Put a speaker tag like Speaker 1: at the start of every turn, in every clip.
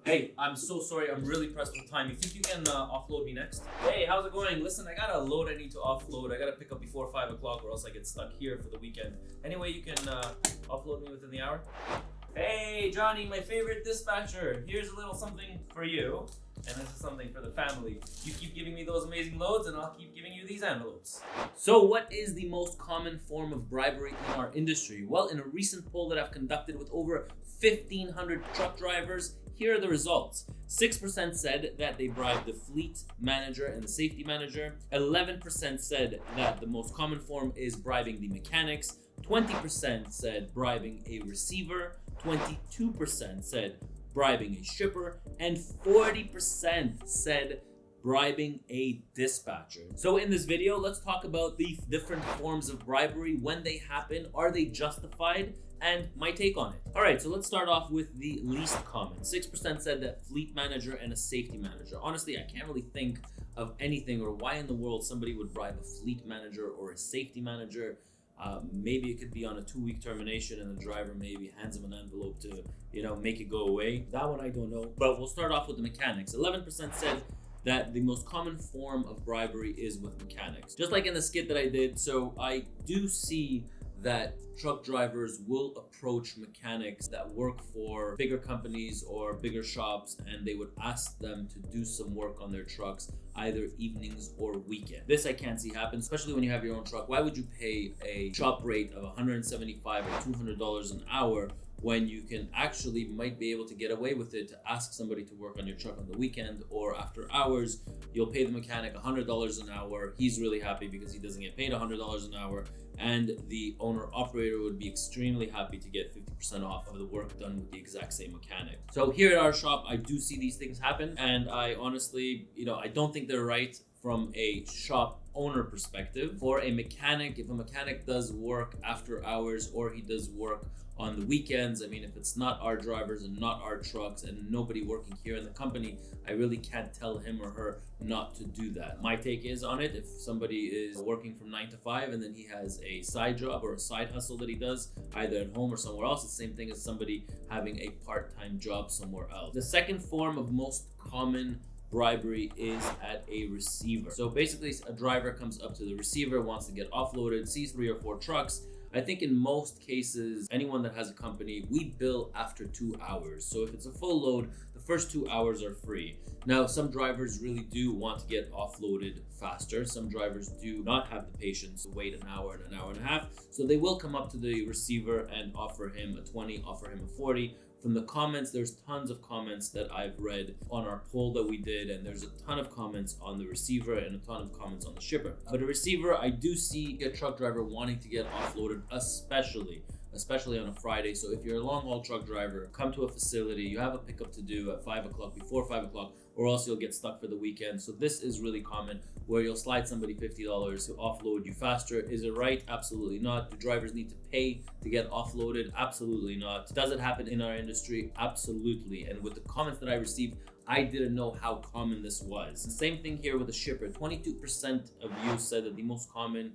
Speaker 1: Hey, I'm so sorry. I'm really pressed for time. You think you can offload me next? Hey, how's it going? Listen, I got a load I need to offload. I got to pick up before 5 o'clock or else I get stuck here for the weekend. Anyway, you can offload me within the hour? Hey, Johnny, my favorite dispatcher. Here's a little something for you. And this is something for the family. You keep giving me those amazing loads and I'll keep giving you these envelopes. So what is the most common form of bribery in our industry? Well, in a recent poll that I've conducted with over 1,500 truck drivers, here are the results. 6% said that they bribed the fleet manager and the safety manager. 11% said that the most common form is bribing the mechanics. 20% said bribing a receiver. 22% said bribing a shipper, and 40% said bribing a dispatcher. So in this video, let's talk about the different forms of bribery, when they happen, are they justified, and my take on it. All right, so let's start off with the least common. 6% said that fleet manager and a safety manager. Honestly, I can't really think of anything or why in the world somebody would bribe a fleet manager or a safety manager. Maybe it could be on a 2-week termination and the driver maybe hands him an envelope to, make it go away. That one I don't know. But we'll start off with the mechanics. 11% said that the most common form of bribery is with mechanics. Just like in the skit that I did, so I do see that truck drivers will approach mechanics that work for bigger companies or bigger shops, and they would ask them to do some work on their trucks, either evenings or weekend. This I can't see happen, especially when you have your own truck. Why would you pay a shop rate of $175 or $200 an hour when you can actually might be able to get away with it to ask somebody to work on your truck on the weekend or after hours? You'll pay the mechanic $100 an hour. He's really happy because he doesn't get paid $100 an hour, and the owner operator would be extremely happy to get 50% off of the work done with the exact same mechanic. So here at our shop, I do see these things happen, and I honestly, I don't think they're right from a shop owner perspective. For a mechanic, if a mechanic does work after hours or he does work on the weekends, I mean, if it's not our drivers and not our trucks and nobody working here in the company, I really can't tell him or her not to do that. My take is on it, if somebody is working from 9 to 5 and then he has a side job or a side hustle that he does either at home or somewhere else, it's the same thing as somebody having a part-time job somewhere else. The second form of most common bribery is at a receiver. So basically, a driver comes up to the receiver, wants to get offloaded, sees 3 or 4 trucks. I think in most cases, anyone that has a company, we bill after 2 hours. So if it's a full load, the first 2 hours are free. Now, some drivers really do want to get offloaded faster. Some drivers do not have the patience to wait an hour and an hour and a half. So they will come up to the receiver and offer him a 20, offer him a 40. From the comments, there's tons of comments that I've read on our poll that we did, and there's a ton of comments on the receiver and a ton of comments on the shipper. But a receiver, I do see a truck driver wanting to get offloaded, especially on a Friday. So if you're a long haul truck driver, come to a facility, you have a pickup to do at 5 o'clock, before 5 o'clock, or else you'll get stuck for the weekend. So this is really common, where you'll slide somebody $50 to offload you faster. Is it right? Absolutely not. Do drivers need to pay to get offloaded? Absolutely not. Does it happen in our industry? Absolutely. And with the comments that I received, I didn't know how common this was. The same thing here with a shipper. 22% of you said that the most common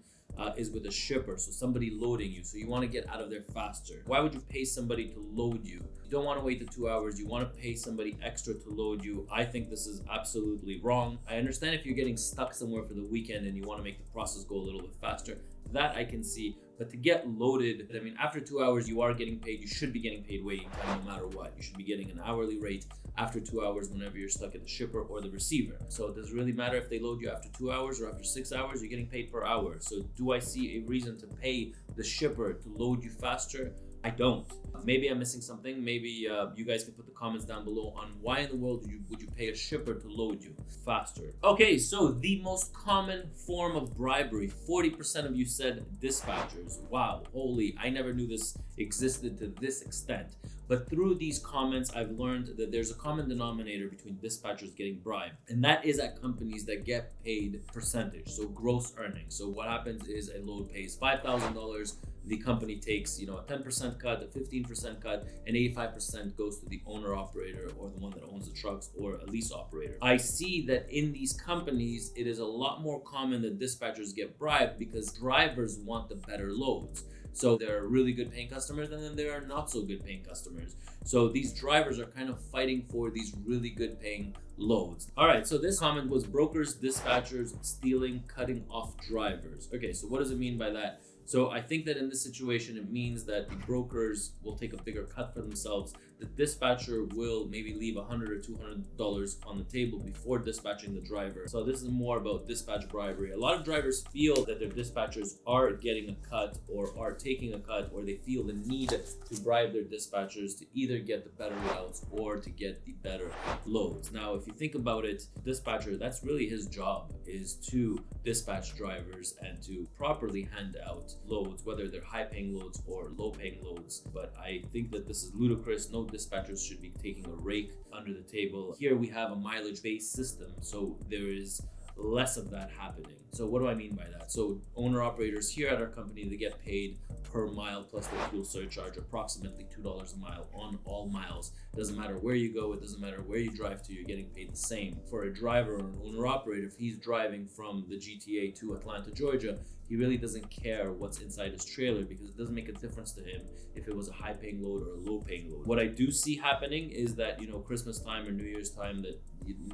Speaker 1: is with a shipper, so somebody loading you. So you want to get out of there faster. Why would you pay somebody to load you? You don't want to wait the 2 hours. You want to pay somebody extra to load you. I think this is absolutely wrong. I understand if you're getting stuck somewhere for the weekend and you want to make the process go a little bit faster. That I can see. But to get loaded, I mean, after 2 hours, you are getting paid. You should be getting paid waiting time no matter what. You should be getting an hourly rate after 2 hours whenever you're stuck at the shipper or the receiver. So does it really matter if they load you after 2 hours or after 6 hours? You're getting paid per hour. So do I see a reason to pay the shipper to load you faster? I don't. Maybe I'm missing something. Maybe you guys can put the comments down below on why in the world would you pay a shipper to load you faster. Okay, so the most common form of bribery, 40% of you said dispatchers. Wow, holy, I never knew this existed to this extent. But through these comments, I've learned that there's a common denominator between dispatchers getting bribed, and that is at companies that get paid percentage, so gross earnings. So what happens is a load pays $5,000, the company takes, a 10% cut, a 15% cut, and 85% goes to the owner operator or the one that owns the trucks or a lease operator. I see that in these companies, it is a lot more common that dispatchers get bribed because drivers want the better loads. So there are really good paying customers, and then there are not so good paying customers. So these drivers are kind of fighting for these really good paying loads. All right, so this comment was brokers, dispatchers stealing, cutting off drivers. Okay, so what does it mean by that? So I think that in this situation, it means that the brokers will take a bigger cut for themselves. The dispatcher will maybe leave $100 or $200 on the table before dispatching the driver. So this is more about dispatch bribery. A lot of drivers feel that their dispatchers are getting a cut or are taking a cut, or they feel the need to bribe their dispatchers to either get the better routes or to get the better loads. Now, if you think about it, dispatcher, that's really his job, is to dispatch drivers and to properly hand out loads, whether they're high paying loads or low paying loads. But I think that this is ludicrous. No dispatchers should be taking a rake under the table. Here we have a mileage based system, so there is less of that happening. So what do I mean by that? So owner operators here at our company, they get paid per mile plus the fuel surcharge, approximately $2 a mile on all miles. It doesn't matter where you go, it doesn't matter where you drive to, you're getting paid the same. For a driver or an owner operator, if he's driving from the GTA to Atlanta, Georgia, he really doesn't care what's inside his trailer, because it doesn't make a difference to him if it was a high paying load or a low paying load. What I do see happening is that, Christmas time or New Year's time, that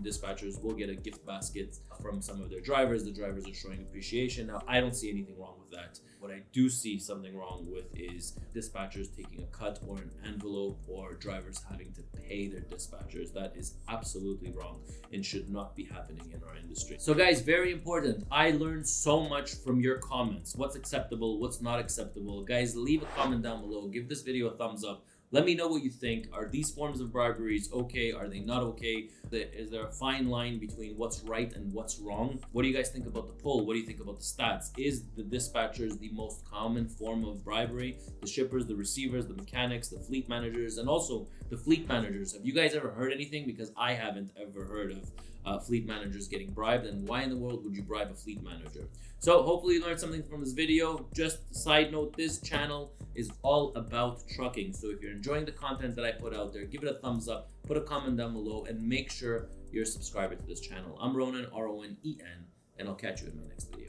Speaker 1: dispatchers will get a gift basket from some of their drivers. The drivers are showing appreciation. Now, I don't see anything wrong with that. What I do see something wrong with is dispatchers taking a cut or an envelope, or drivers having to pay their dispatchers. That is absolutely wrong and should not be happening in our industry. So guys, very important. I learned so much from your comments. What's acceptable, what's not acceptable. Guys, leave a comment down below. Give this video a thumbs up. Let me know what you think. Are these forms of briberies okay? Are they not okay? Is there a fine line between what's right and what's wrong? What do you guys think about the poll? What do you think about the stats? Is the dispatchers the most common form of bribery? The shippers, the receivers, the mechanics, the fleet managers, and also the fleet managers. Have you guys ever heard anything? Because I haven't ever heard of fleet managers getting bribed. And why in the world would you bribe a fleet manager? So hopefully you learned something from this video. Just a side note, this channel is all about trucking. So if you're enjoying the content that I put out there, give it a thumbs up, put a comment down below, and make sure you're a subscriber to this channel. I'm Ronen, R-O-N-E-N, and I'll catch you in my next video.